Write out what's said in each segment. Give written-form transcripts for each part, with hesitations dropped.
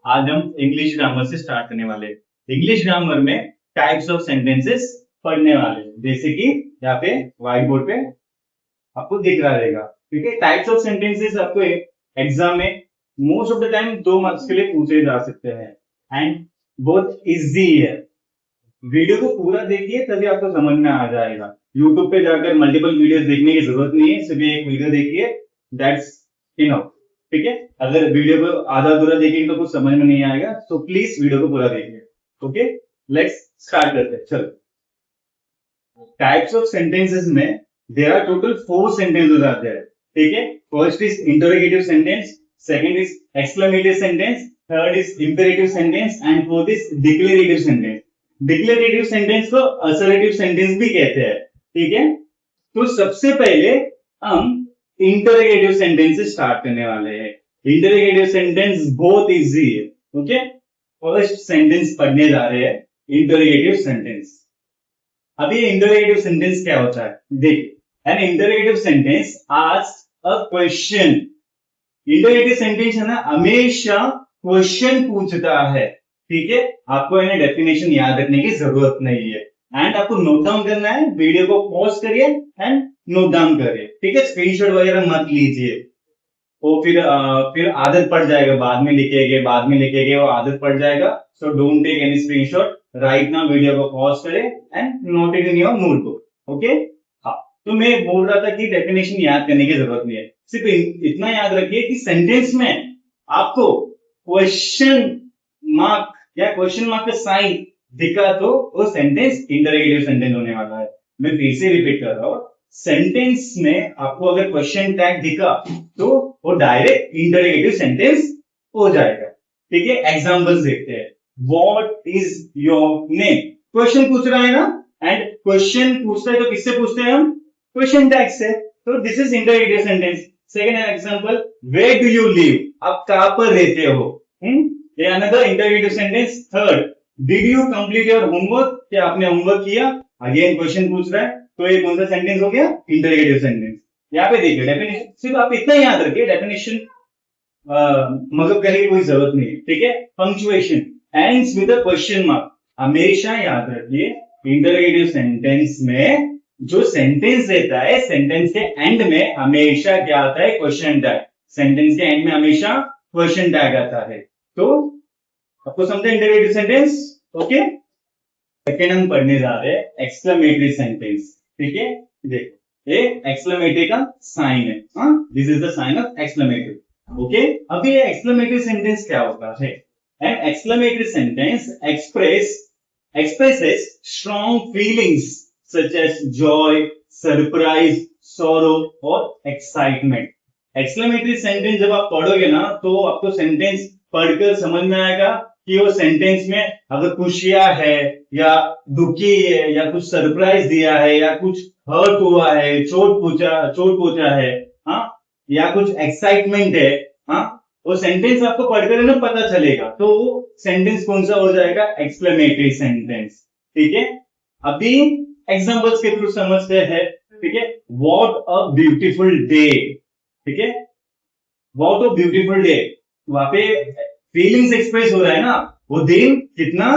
आज हम English grammar से स्टार्ट करने वाले हैं। इंग्लिश ग्रामर में टाइप्स ऑफ सेंटेंसेस पढ़ने वाले हैं, जैसे कि यहाँ पे व्हाइट बोर्ड पे आपको दिख रहा रहेगा। ठीक है, टाइप्स ऑफ सेंटेंसेस आपको एग्जाम में most of the time 2 marks के लिए पूछे जा सकते हैं एंड बहुत इजी है। वीडियो को पूरा देखिए तभी आपको समझ में आ जाएगा। यूट्यूब पे जाकर मल्टीपल वीडियोस देखने की जरूरत नहीं है, सिर्फ एक वीडियो देखिए, दैट्स इनफ। ठीक है, अगर वीडियो को आधा अधूरा देखेंगे तो कुछ समझ में नहीं आएगा, तो प्लीज वीडियो को पूरा देखिए। ओके, लेट्स स्टार्ट करते हैं। चलो, टाइप्स ऑफ सेंटेंसेस में देयर आर टोटल 4 सेंटेंसेस आते हैं। ठीक है, first is interrogative sentence, second is exclamative sentence, third is imperative sentence and fourth is declarative sentence. Declarative sentence को असर्टिव सेंटेंस भी कहते हैं। ठीक है, तो सबसे पहले हम इंटरोगेटिव सेंटेंस से स्टार्ट करने वाले हैं। इंटरोगेटिव सेंटेंस बहुत इजी है। ओके, फर्स्ट सेंटेंस पढ़ने जा रहे हैं, इंटरोगेटिव सेंटेंस। अब ये इंटरोगेटिव सेंटेंस क्या होता है, देखिए, an interrogative sentence asks a question. Interrogative sentence है ना, हमेशा क्वेश्चन पूछता है। ठीक है, आपको इन्हें डेफिनेशन याद रखने की जरूरत नहीं है एंड आपको नोट डाउन करना है। वीडियो को पॉज करिए एंड नोट डाउन करिए। ठीक है, स्क्रीनशॉट वगैरह मत लीजिए, वो फिर आदत पड़ जाएगा, बाद में लिखेंगे वो आदत पड़ जाएगा। So don't take any screenshot, right now video को पॉज करें and note it in your notebook. Okay, हाँ, तो मैं बोल रहा था कि डेफिनेशन याद करने की जरूरत नहीं है, सिर्फ इतना याद रखिए कि सेंटेंस में आपको क्वेश्चन मार्क या क्वेश्चन मार्क का साइन दिखा तो वो सेंटेंस इंटरोगेटिव सेंटेंस होने वाला है। मैं फिर से रिपीट कर रहा हूं, सेंटेंस में आपको अगर क्वेश्चन टैग दिखा तो वो डायरेक्ट इंटरोगेटिव सेंटेंस हो जाएगा। ठीक है, एग्जांपल्स देखते हैं। What is your name, question पूछ रहा है ना, एंड क्वेश्चन पूछता है तो किससे पूछते हैं हम, क्वेश्चन टैग से, तो this is interrogative sentence. Second example, where do you live, आप कहां पर रहते हो, ये another interrogative sentence. Third, did you complete your homework, क्या आपने होमवर्क किया, अगेन क्वेश्चन पूछ रहा है, तो ये कौन सा सेंटेंस हो गया, इंटरोगेटिव सेंटेंस। यहाँ पे देखिए डेफिनेशन, सिर्फ आप इतना याद रखिए, डेफिनेशन मतलब करने की कोई जरूरत नहीं है। ठीक है, punctuation ends with a question mark, हमेशा याद रखिए इंटरोगेटिव सेंटेंस में जो सेंटेंस रहता है, सेंटेंस के एंड में हमेशा क्या आता है, क्वेश्चन टैग। सेंटेंस के एंड में हमेशा क्वेश्चन टैग आता है। तो आपको समझे इंटरोगेटिव सेंटेंस। ओके, सेकेंड हम पढ़ने जा रहे हैं एक्सक्लेमेटरी सेंटेंस। ठीक है, देखो ये एक्सक्लेमेटरी का साइन है, this is the sign of exclamatory. Okay, अब ये एक्सक्लेमेटरी सेंटेंस क्या होता है, an exclamatory sentence expresses strong feelings such as joy, surprise, sorrow और excitement। एक्सक्लेमेटरी सेंटेंस जब आप पढ़ोगे ना, तो आपको सेंटेंस पढ़कर समझ में आएगा कि वो सेंटेंस में अगर खुशियां है या दुखी है या कुछ सरप्राइज दिया है या कुछ हर्ट हुआ है, चोट पहुंचा है, हाँ, या कुछ एक्साइटमेंट है, हाँ, वो सेंटेंस आपको पढ़कर ना पता चलेगा, तो सेंटेंस कौन सा हो जाएगा, एक्सक्लेमेटरी सेंटेंस। ठीक है, अभी एग्जांपल्स के थ्रू समझते हैं। ठीक है, व्हाट अ ब्यूटीफुल डे। ठीक है, व्हाट अ ब्यूटीफुल डे, वहां पे फीलिंग्स एक्सप्रेस हो रहा है ना, वो दिन कितना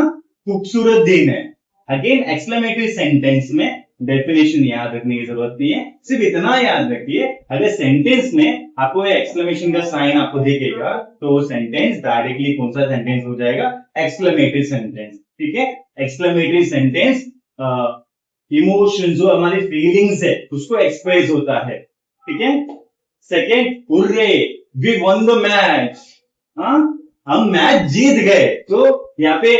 खूबसूरत दिन है। अगेन एक्सक्लेमेटरी सेंटेंस में डेफिनेशन याद रखने की जरूरत नहीं है, सिर्फ इतना याद रखिए, अगर सेंटेंस में आपको एक्सक्लेमेशन का साइन आपको दिखेगा तो वो सेंटेंस डायरेक्टली कौन सा सेंटेंस हो जाएगा, एक्सक्लेमेटरी सेंटेंस। ठीक है, एक्सक्लेमेटरी सेंटेंस इमोशन, जो हमारी फीलिंग्स है उसको एक्सप्रेस होता है। ठीक है, second, hurray, we won the match, हम मैच जीत गए, तो यहाँ पे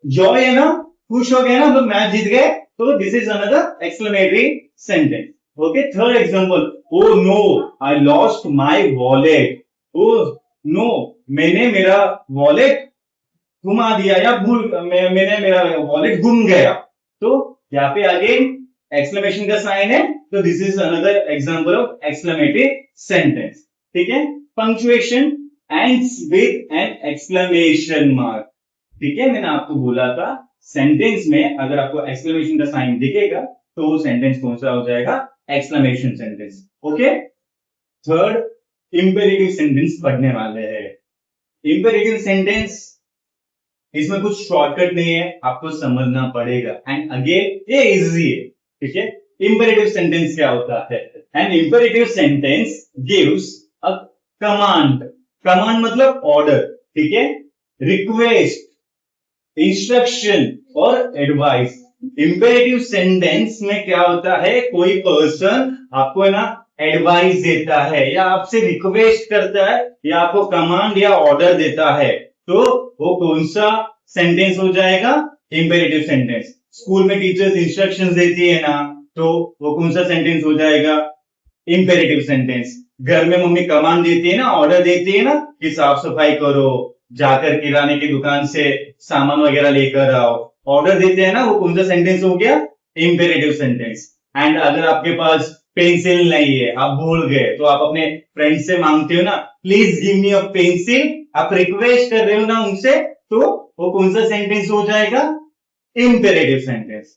जॉय है ना, खुश हो गए ना, हम लोग मैच जीत गए, तो this is another exclamatory sentence. Okay, third example, oh no I lost my wallet, oh no मैंने मेरा वॉलेट घुमा दिया या मैंने मेरा वॉलेट गुम गया, तो यहाँ पे अगेन एक्सक्लेमेशन का साइन है, तो this is another example of exclamatory sentence. ठीक है, punctuation ends with an exclamation mark. ठीक है, मैंने आपको बोला था सेंटेंस में अगर आपको एक्सक्लेमेशन का साइन दिखेगा तो वो सेंटेंस कौन सा हो जाएगा, exclamation sentence. Okay, third imperative sentence पढ़ने वाले हैं। इंपेरेटिव सेंटेंस इसमें कुछ शॉर्टकट नहीं है, आपको समझना पड़ेगा। एंड अगेन ये इजी है, ठीक है। इंपेरेटिव सेंटेंस क्या होता है? An imperative sentence gives a command, command मतलब ऑर्डर, ठीक है, रिक्वेस्ट, इंस्ट्रक्शन और एडवाइस। इंपेरेटिव सेंटेंस में क्या होता है, कोई पर्सन आपको है ना एडवाइस देता है या आपसे रिक्वेस्ट करता है या आपको कमांड या ऑर्डर देता है, तो वो कौन सा सेंटेंस हो जाएगा? Imperative sentence. स्कूल में टीचर्स इंस्ट्रक्शंस देती है ना, तो वो कौन सा सेंटेंस हो जाएगा? Imperative sentence. घर में मम्मी कमांड देती है ना, ऑर्डर देती है ना कि साफ सफाई करो, जाकर किराने की दुकान से सामान वगैरह लेकर आओ, ऑर्डर देते हैं ना, वो कौन सा सेंटेंस हो गया? Imperative sentence. एंड अगर आपके पास पेंसिल नहीं है, आप भूल गए, तो आप अपने फ्रेंड से मांगते हो ना, please give me a pencil, आप रिक्वेस्ट कर रहे हो ना उनसे, तो वो कौन सा सेंटेंस हो जाएगा? Imperative sentence.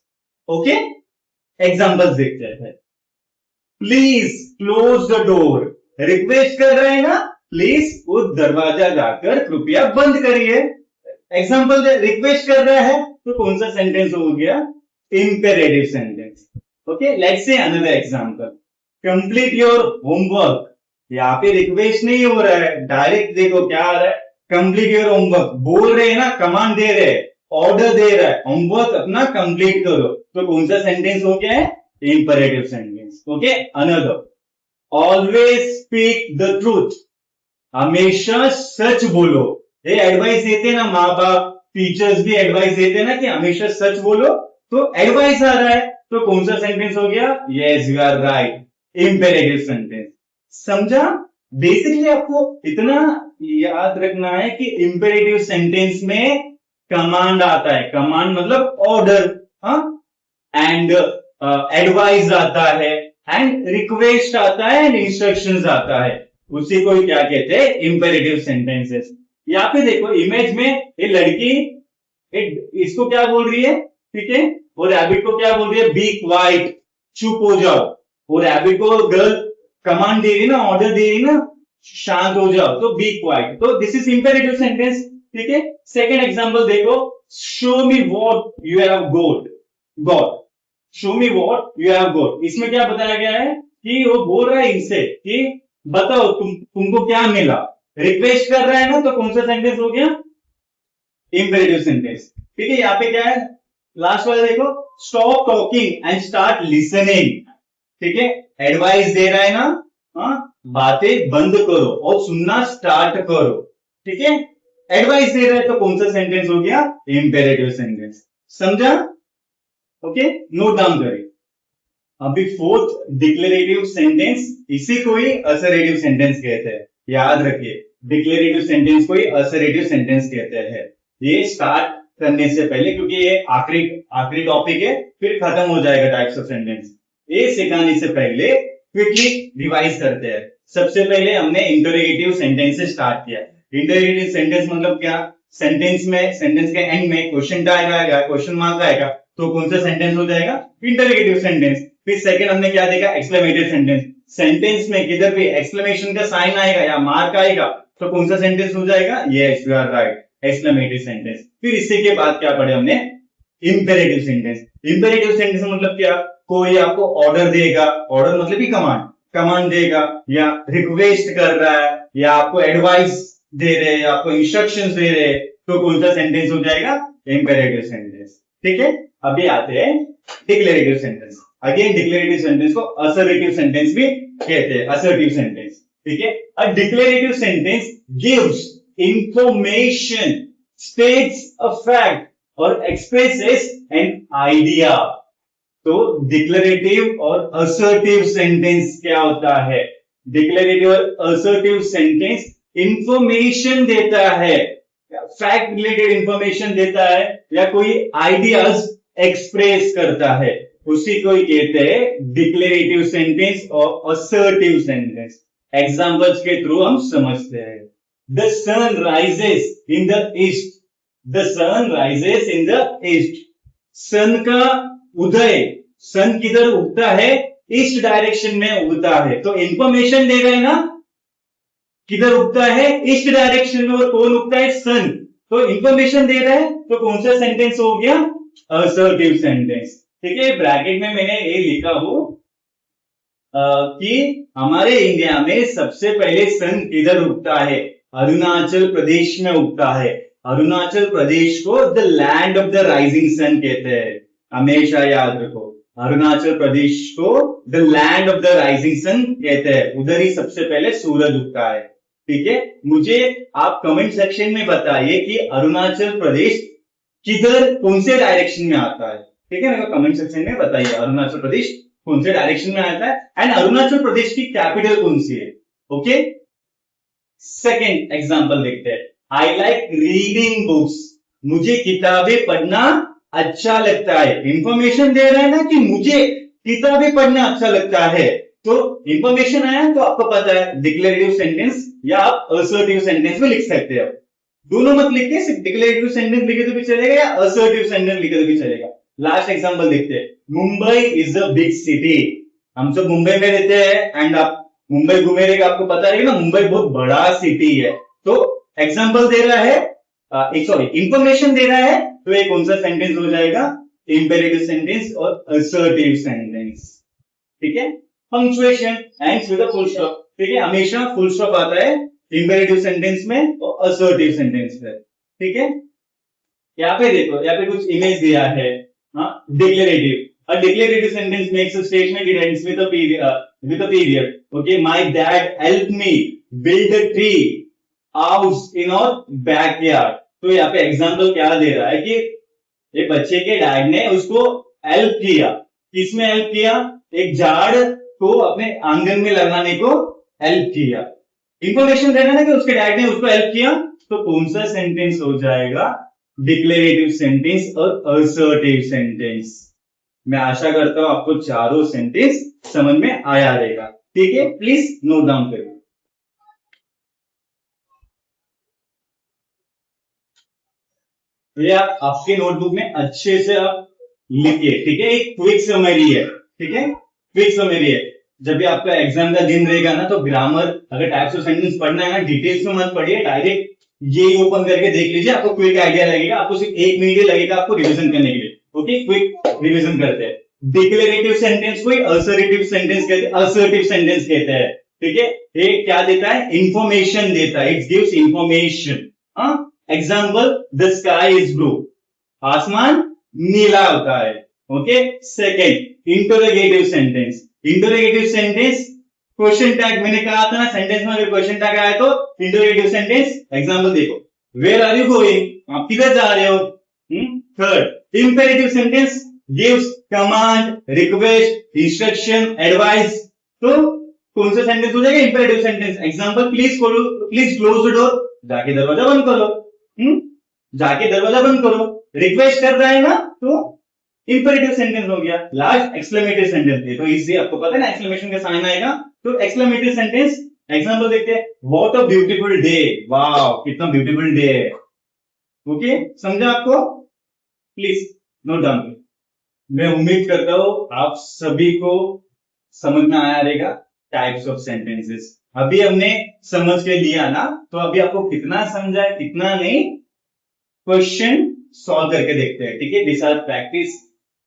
ओके, एग्जांपल्स देखते हैं। Please close the door, request कर रहे हैं ना, प्लीज वो दरवाजा जाकर कृपया बंद करिए। एग्जाम्पल रिक्वेस्ट कर रहा है, तो कौन सा सेंटेंस हो गया? Imperative sentence. Okay, let's say another example, complete your homework. यहाँ पे रिक्वेस्ट नहीं हो रहा है, डायरेक्ट देखो क्या आ रहा है, कंप्लीट योर होमवर्क। बोल रहे हैं ना, कमांड दे रहे हैं, ऑर्डर दे रहा है, होमवर्क अपना कंप्लीट करो, तो कौन सा सेंटेंस हो गया है? Imperative sentence. Okay, another, always speak the truth, हमेशा सच बोलो। ये एडवाइस देते हैं ना माँ बाप, टीचर्स भी एडवाइस देते हैं ना कि हमेशा सच बोलो, तो एडवाइस आ रहा है, तो कौन सा सेंटेंस हो गया? Yes, you are right, imperative sentence. समझा? बेसिकली आपको इतना याद रखना है कि इंपेरेटिव सेंटेंस में कमांड आता है, कमांड मतलब ऑर्डर, एंड एडवाइस आता है, एंड रिक्वेस्ट आता है, एंड इंस्ट्रक्शंस आता है, उसी को क्या कहते हैं? Imperative sentences. यहाँ पे देखो इमेज में ये लड़की इसको क्या बोल रही है, ठीक है, और रैबिट को क्या बोल रही है? बी क्वाइट, चुप हो जाओ। और रैबिट को गर्ल कमांड दे रही ना, ऑर्डर दे रही ना, शांत हो जाओ, तो बी क्वाइट, तो दिस इज इंपेरेटिव सेंटेंस, ठीक है। सेकेंड एग्जाम्पल देखो, show me what you have got, show me what you have got. इसमें क्या बताया गया है कि वो बोल रहा है इनसे कि बताओ तुमको क्या मिला, रिक्वेस्ट कर रहा है ना, तो कौन सा सेंटेंस हो गया? इंपेरेटिव सेंटेंस, ठीक है। यहाँ पे क्या है, लास्ट वाला देखो, stop talking and start listening, ठीक है, एडवाइस दे रहा है ना, बातें बंद करो और सुनना स्टार्ट करो, ठीक है, एडवाइस दे रहा है, तो कौन सा सेंटेंस हो गया? Imperative sentence. समझा? ओके, नोट डाउन करें। अभी फोर्थ डिक्लेरेटिव सेंटेंस, इसी को ही असरेटिव सेंटेंस कहते हैं, याद रखिए, डिक्लेरेटिव सेंटेंस को ही असरेटिव सेंटेंस कहते हैं। ये स्टार्ट करने से पहले, क्योंकि ये आखिरी टॉपिक है, फिर खत्म हो जाएगा टाइप्स ऑफ सेंटेंस, ये सिखाने से पहले क्विकली रिवाइज करते हैं। सबसे पहले हमने इंटरोगेटिव सेंटेंस से स्टार्ट किया। इंटरोगेटिव सेंटेंस मतलब क्या? सेंटेंस के एंड में क्वेश्चन टैग आएगा, क्वेश्चन मार्क आएगा, तो कौन सा सेंटेंस हो जाएगा? Interrogative sentence. फिर सेकंड हमने क्या देखा? Exclamatory sentence. सेंटेंस में किधर भी एक्सक्लेमेशन का साइन आएगा या मार्क आएगा, तो कौन सा सेंटेंस हो जाएगा? Yes, you are right, exclamatory sentence. फिर इससे के बाद क्या पढ़े हमने? Imperative sentence. इंपेरेटिव सेंटेंस मतलब क्या? कोई आपको ऑर्डर देगा, ऑर्डर मतलब ही कमांड देगा, या रिक्वेस्ट कर रहा है, या आपको एडवाइस दे रहे, या आपको इंस्ट्रक्शंस दे रहे, तो कौन सा सेंटेंस हो जाएगा? इंपेरेटिव सेंटेंस, ठीक है। अभी आते हैं declarative sentence. Again declarative sentence को असर्टिव सेंटेंस भी कहते हैं, असर्टिव सेंटेंस, ठीक है। A declarative sentence gives information, states a fact और एक्सप्रेसेस एन आइडिया। तो डिक्लेरेटिव और असर्टिव सेंटेंस क्या होता है? डिक्लेरेटिव और असर्टिव सेंटेंस इंफॉर्मेशन देता है, फैक्ट रिलेटेड इंफॉर्मेशन देता है, या कोई आइडियाज एक्सप्रेस करता है, उसी को ही कहते हैं डिक्लेरेटिव सेंटेंस और असर्टिव सेंटेंस। एग्जांपल्स के थ्रू हम समझते हैं। The sun rises in the east, the sun rises in the east. Sun का उदय, सन किधर उगता है? ईस्ट डायरेक्शन में उगता है, तो इंफॉर्मेशन दे रहे हैं ना, किधर उगता है? ईस्ट डायरेक्शन में। और कौन उगता है? सन। तो इंफॉर्मेशन दे रहा है तो कौन सा सेंटेंस हो गया, असर्टिव सेंटेंस। ठीक है, ब्रैकेट में मैंने ये लिखा हूं कि हमारे इंडिया में सबसे पहले सन किधर उगता है, अरुणाचल प्रदेश में उगता है। अरुणाचल प्रदेश को the land of the rising sun कहते हैं, हमेशा याद रखो। अरुणाचल प्रदेश को the land of the rising sun कहते हैं, उधर ही सबसे पहले सूरज उगता है। ठीक है, मुझे आप कमेंट सेक्शन में बताइए कि अरुणाचल प्रदेश किधर कौन से डायरेक्शन में आता है। ठीक है, मेरे को कमेंट सेक्शन में बताइए अरुणाचल प्रदेश कौन से डायरेक्शन में आता है एंड अरुणाचल प्रदेश की कैपिटल कौन सी है। ओके, सेकेंड एग्जांपल देखते हैं। आई लाइक रीडिंग बुक्स, मुझे किताबें पढ़ना अच्छा लगता है। इंफॉर्मेशन दे रहा है ना कि मुझे किताबें पढ़ना अच्छा लगता है, तो इंफॉर्मेशन आया तो आपको पता है डिक्लेरेटिव सेंटेंस या आप असर्टिव सेंटेंस में लिख सकते हो। दोनों मत लिख के सिर्फ डिक्लेरेटिव सेंटेंस लिखे तो भी चलेगा या असर्टिव सेंटेंस लिखे तो भी चलेगा। लास्ट एग्जांपल देखते हैं। Mumbai is a big city, हम सब मुंबई में रहते हैं एंड आप मुंबई घूमे रहेगा, आपको पता है ना मुंबई बहुत बड़ा सिटी है। तो एग्जांपल दे रहा है, सॉरी इंफॉर्मेशन दे रहा है, तो ये कौन सा सेंटेंस हो जाएगा, इंपेरेटिव सेंटेंस और असर्टिव सेंटेंस। ठीक है, punctuation ends with a full stop. ठीक है, हमेशा फुल स्टॉप आता है इंपेरेटिव सेंटेंस में और असर्टिव सेंटेंस में। ठीक है, यहाँ पे देखो, यहाँ पे कुछ इमेज दिया है। हाँ, declarative, a declarative sentence makes a statement, it ends with a period. Okay, my dad helped me build a tree house in our backyard. तो यहाँ पे एग्जांपल क्या दे रहा है कि एक बच्चे के डैड ने उसको हेल्प किया। किसमें हेल्प किया, एक झाड़ को अपने आंगन में लगाने को हेल्प किया। इंफॉर्मेशन देना ना कि उसके डैड ने उसको हेल्प किया, तो कौन सा सेंटेंस हो जाएगा, डिक्लेरेटिव सेंटेंस और असर्टिव सेंटेंस। मैं आशा करता हूं आपको चारों सेंटेंस समझ में आया रहेगा। ठीक है, प्लीज नोट डाउन करिए। तो ये आप आपके नोटबुक में अच्छे से आप लिखिए। ठीक है, एक क्विक समरी है। ठीक है, क्विक समरी है। जब भी आपका एग्जाम का दिन रहेगा ना, तो ग्रामर अगर टाइप्स ऑफ सेंटेंस पढ़ना है ना, डिटेल्स में मत पढ़िए, डायरेक्ट ये ओपन करके देख लीजिए, आपको क्विक आइडिया लगेगा। आपको सिर्फ 1 मिनट ही लगेगा आपको रिविजन करने के लिए। ओके, क्विक रिविजन करते हैं। डिक्लेरेटिव सेंटेंस को असर्टिव सेंटेंस कहते हैं, असर्टिव सेंटेंस कहते हैं। ठीक है, ये क्या देता है, इंफॉर्मेशन देता है, it gives information. Example, the sky is blue, आसमान नीला होता है। Okay, second interrogative sentence. Interrogative sentence question tag, मैंने कहा था ना सेंटेंस में अगर क्वेश्चन टैग आया तो इंटरोगेटिव सेंटेंस। एग्जाम्पल देखो, वेयर आर यू गोइंग, आप किधर जा रहे हो। Third, imperative sentence gives command, request, instruction, advice. तो कौन सा सेंटेंस हो जाएगा, imperative sentence. Example, please close the door, जाके दरवाजा बंद करो। जाके दरवाजा बंद करो, रिक्वेस्ट कर रहा है ना, तो इंपेरेटिव सेंटेंस हो गया। लास्ट एक्सक्लेमेटरी सेंटेंस है, तो इससे आपको पता है ना एक्सक्लेमेशन का साइन आएगा, तो एक्सक्लेमेटरी सेंटेंस। एग्जांपल देखते हैं, what a beautiful day, wow कितना ब्यूटीफुल डे है। ओके, समझा आपको, प्लीज नोट डाउन। मैं उम्मीद करता हूं आप सभी को समझ में आया रहेगा टाइप्स ऑफ सेंटेंसेस। अभी हमने समझ के लिया ना, तो अभी आपको कितना समझा है कितना नहीं, क्वेश्चन सॉल्व करके देखते हैं। ठीक है, दिस आर प्रैक्टिस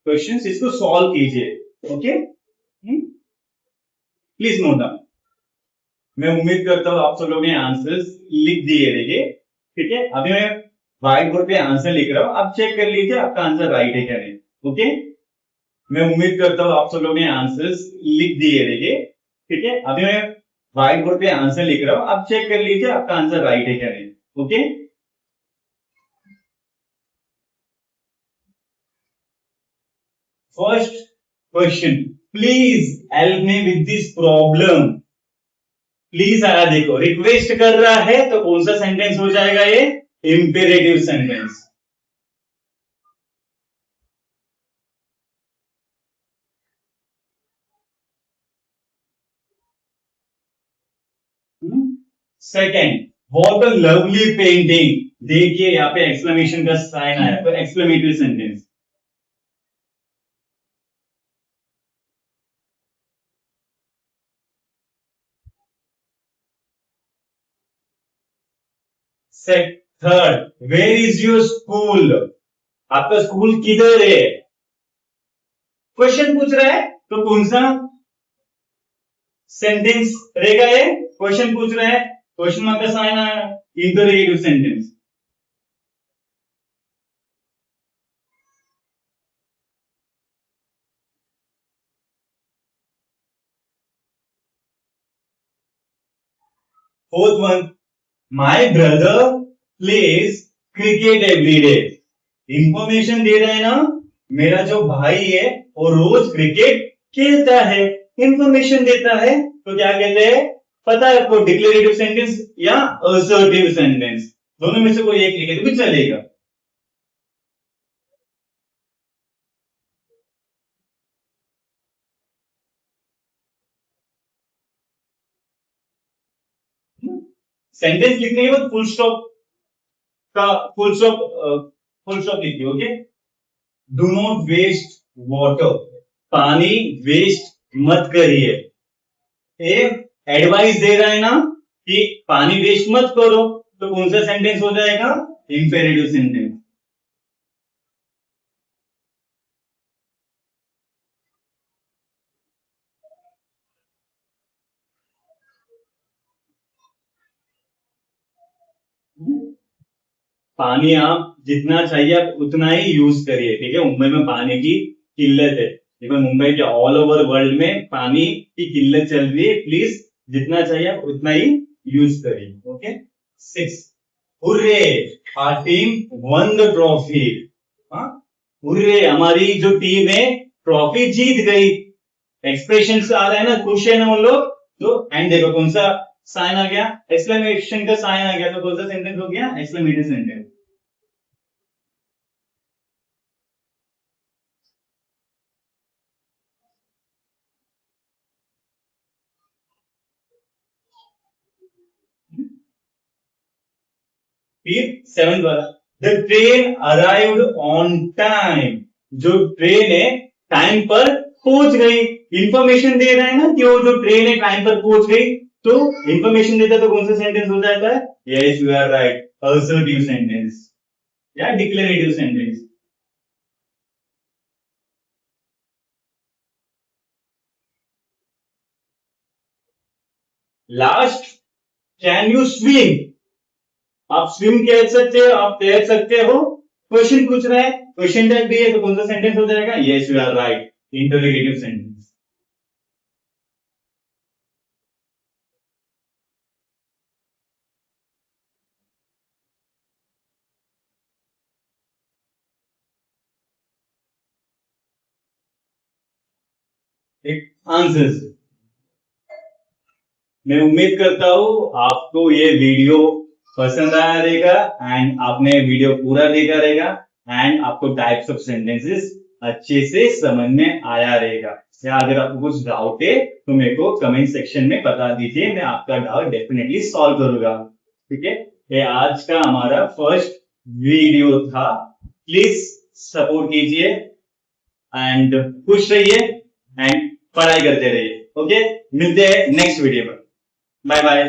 क्वेश्चंस, इसको सॉल्व कीजिए। Okay, please note down. मैं उम्मीद करता हूं आप सब लोगों ने आंसर्स लिख दिए रहेंगे। ठीक है, अभी मैं व्हाइट बोर्ड पे आंसर लिख रहा हूं, आप चेक कर लीजिए आपका आंसर राइट है क्या नहीं। ओके, मैं उम्मीद करता हूं आप सब लोगों ने आंसर्स लिख दिए रहेंगे। ठीक है, अभी मैं व्हाइट बोर्ड पे आंसर लिख रहा हूं, आप चेक कर लीजिए आपका आंसर राइट है क्या नहीं। Okay, first question, please help me with this problem. Please आया देखो, रिक्वेस्ट कर रहा है तो कौन सा सेंटेंस हो जाएगा ये, imperative sentence. Second, what a lovely painting, देखिए यहाँ पे एक्सक्लेमेशन का साइन आया, तो exclamatory sentence. Third, where is your school? आपका स्कूल किधर है? क्वेश्चन पूछ रहा है तो कौन सा सेंटेंस रहेगा? ये क्वेश्चन पूछ रहा है, क्वेश्चन मार्क का साइन आया, interrogative sentence. Fourth one, my brother plays cricket every day. Information दे रहा है ना, मेरा जो भाई है वो रोज क्रिकेट खेलता है, इंफॉर्मेशन देता है, तो क्या कहते हैं? पता है आपको, डिक्लेरेटिव सेंटेंस या असर्टिव सेंटेंस, दोनों में से कोई एक लिखे तो भी चलेगा। सेंटेंस लिखने के बाद फुल स्टॉप का फुल स्टॉप लिखिए। Okay, do not waste water, पानी वेस्ट मत करिए। ये एडवाइस दे रहा है ना कि पानी वेस्ट मत करो, तो कौन सा सेंटेंस हो जाएगा? Imperative sentence. पानी आप जितना चाहिए आप उतना ही यूज करिए, ठीक है? मुंबई में पानी की किल्लत है, इवन मुंबई के ऑल ओवर वर्ल्ड में पानी की किल्लत चल रही है, प्लीज जितना चाहिए आप उतना ही यूज करिए। Okay, 6, hurray, our team won the trophy. हाँ, हुर्रे, हमारी जो टीम है ट्रॉफी जीत गई। एक्सप्रेशन आ रहा है ना, खुश है ना वो लोग, तो एंड देखो कौन सा साइन आ गया? एक्सक्लेमेशन का साइन आ गया, तो कौन सा सेंटेंस हो गया? Exclamative sentence. फिर 7 वाला, the train arrived on time. जो ट्रेन है टाइम पर पहुंच गई। इंफॉर्मेशन दे रहा है ना कि वो जो ट्रेन है टाइम पर पहुंच गई, तो इंफॉर्मेशन देता है तो कौन सा सेंटेंस हो जाता है? Yes, you are right, assertive sentence या declarative sentence. Last, can you swim? आप स्विम खेल सकते हो, आप तैर सकते हो। क्वेश्चन पूछ रहा है, क्वेश्चन टाइप भी है, तो कौन सा सेंटेंस हो जाएगा? Yes, you are right, interrogative sentence. एक आंसर्स। मैं उम्मीद करता हूं आपको ये वीडियो पसंद आया रहेगा एंड आपने वीडियो पूरा देखा रहेगा एंड आपको टाइप्स ऑफ सेंटेंसेस अच्छे से समझ में आया रहेगा। या अगर आपको कुछ डाउट है तो मेरे को कमेंट सेक्शन में बता दीजिए, मैं आपका डाउट डेफिनेटली सॉल्व करूंगा। ठीक है, ये आज का हमारा फर्स्ट वीडियो था। प्लीज सपोर्ट कीजिए एंड खुश रहिए एंड पढ़ाई करते रहिए। ओके, मिलते हैं नेक्स्ट वीडियो में। Bye bye.